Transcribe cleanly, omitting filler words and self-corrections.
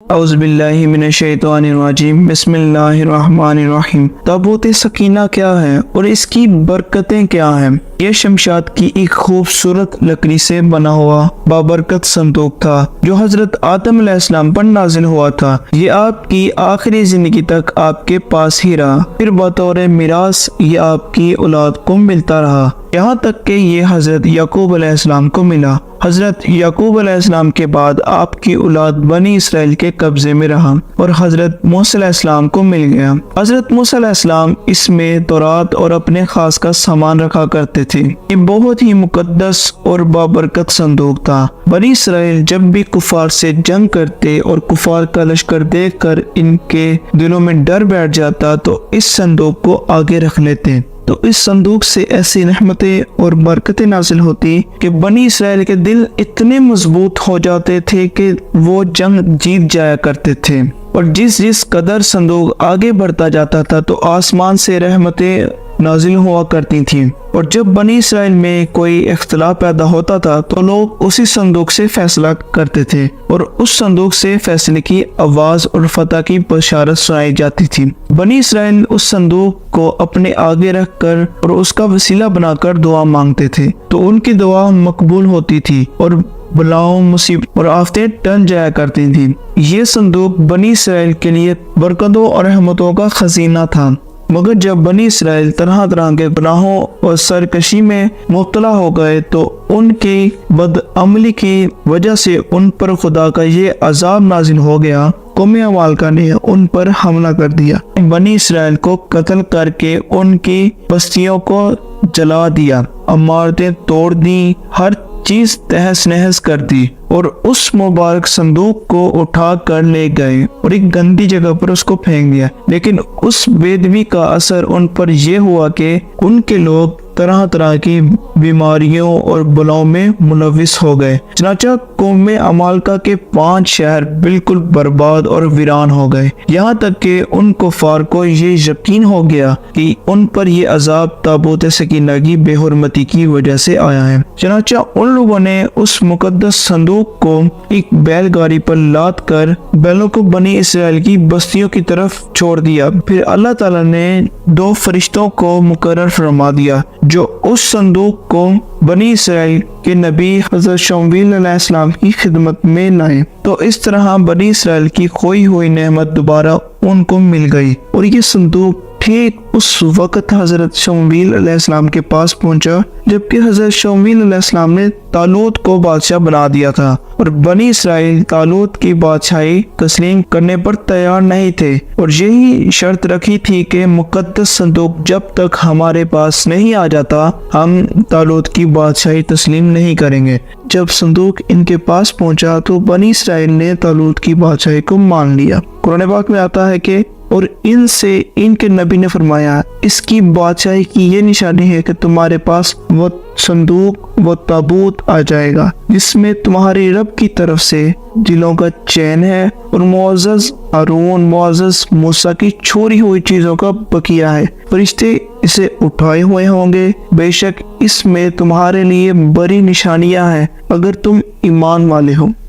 اعوذ باللہ من الشیطان الرجیم بسم اللہ الرحمن الرحیم۔ تابوت سکینہ کیا ہے اور اس کی برکتیں کیا ہیں؟ یہ شمشاد کی ایک خوبصورت لکڑی سے بنا ہوا بابرکت صندوق تھا جو حضرت آدم علیہ السلام پر نازل ہوا تھا۔ یہ آپ کی آخری زندگی تک آپ کے پاس ہی رہا، پھر بطور میراث یہ آپ کی اولاد کو ملتا رہا، یہاں تک کہ یہ حضرت یعقوب علیہ السلام کو ملا۔ حضرت یعقوب علیہ السلام کے بعد آپ کی اولاد بنی اسرائیل کے قبضے میں رہا اور حضرت موسیٰ علیہ السلام کو مل گیا۔ حضرت موسیٰ علیہ السلام اس میں تورات اور اپنے خاص کا سامان رکھا کرتے تھے۔ یہ بہت ہی مقدس اور بابرکت صندوق تھا۔ بنی اسرائیل جب بھی کفار سے جنگ کرتے اور کفار کا لشکر دیکھ کر ان کے دلوں میں ڈر بیٹھ جاتا تو اس صندوق کو آگے رکھ لیتے، تو اس صندوق سے ایسی رحمتیں اور برکتیں نازل ہوتی کہ بنی اسرائیل کے دل اتنے مضبوط ہو جاتے تھے کہ وہ جنگ جیت جایا کرتے تھے۔ اور جس قدر صندوق آگے بڑھتا جاتا تھا تو آسمان سے رحمتیں نازل ہوا کرتی تھیں، اور جب بنی اسرائیل میں کوئی اختلاف پیدا ہوتا تھا تو لوگ اسی صندوق سے فیصلہ کرتے تھے، اور اس صندوق سے فیصلے کی آواز اور فتح کی بشارت سنائی جاتی تھی۔ بنی اسرائیل اس صندوق کو اپنے آگے رکھ کر اور اس کا وسیلہ بنا کر دعا مانگتے تھے، تو ان کی دعا مقبول ہوتی تھی اور بلاؤں، مصیبت اور آفتیں ٹل جایا کرتی تھیں۔ یہ صندوق بنی اسرائیل کے لیے برکتوں اور رحمتوں کا خزینہ تھا، مگر جب بنی اسرائیل طرح طرح کے گناہوں اور سرکشی میں مبتلا ہو گئے تو ان کی بدعملی کی وجہ سے ان پر خدا کا یہ عذاب نازل ہو گیا۔ قوم عمالقہ نے ان پر حملہ کر دیا، بنی اسرائیل کو قتل کر کے ان کی بستیوں کو جلا دیا، عمارتیں توڑ دیں، ہر چیز تہس نہس کر دی، اور اس مبارک صندوق کو اٹھا کر لے گئے اور ایک گندی جگہ پر اس کو پھینک دیا۔ لیکن اس بےدبی کا اثر ان پر یہ ہوا کہ ان کے لوگ طرح طرح کی بیماریوں اور بلاؤں میں ملوث ہو گئے، چنانچہ قوم عمالقہ کے 5 شہر بالکل برباد اور ویران ہو گئے، یہاں تک کہ ان کفار کو یہ یقین ہو گیا کہ ان پر یہ عذاب تابوت سکینہ کی بے حرمتی کی وجہ سے آیا ہے۔ چنانچہ ان لوگوں نے اس مقدس صندوق کو ایک بیل گاڑی پر لاد کر بیلوں کو بنی اسرائیل کی بستیوں کی طرف چھوڑ دیا۔ پھر اللہ تعالیٰ نے 2 فرشتوں کو مقرر فرما دیا جو اس صندوق کو بنی اسرائیل کے نبی حضرت شمویل علیہ السلام کی خدمت میں لائے، تو اس طرح بنی اسرائیل کی کھوئی ہوئی نعمت دوبارہ ان کو مل گئی۔ اور یہ صندوق ٹھیک اس وقت حضرت شمویل علیہ السلام کے پاس پہنچا جبکہ حضرت شمویل علیہ السلام نے طالوت کو بادشاہ بنا دیا تھا، اور بنی اسرائیل طالوت کی بادشاہی تسلیم کرنے پر تیار نہیں تھے، اور یہی شرط رکھی تھی کہ مقدس صندوق جب تک ہمارے پاس نہیں آ جاتا ہم طالوت کی بادشاہی تسلیم نہیں کریں گے۔ جب صندوق ان کے پاس پہنچا تو بنی اسرائیل نے طالوت کی بادشاہی کو مان لیا۔ قرآن پاک میں آتا ہے کہ اور ان سے ان کے نبی نے فرمایا، اس کی بادشاہی کی یہ نشانی ہے کہ تمہارے پاس وہ صندوق، وہ تابوت آ جائے گا جس میں تمہارے رب کی طرف سے دلوں کا چین ہے، اور معزز ہارون، معزز موسیٰ کی چھوڑی ہوئی چیزوں کا بقیہ ہے، فرشتے اسے اٹھائے ہوئے ہوں گے، بے شک اس میں تمہارے لیے بڑی نشانیاں ہیں اگر تم ایمان والے ہو۔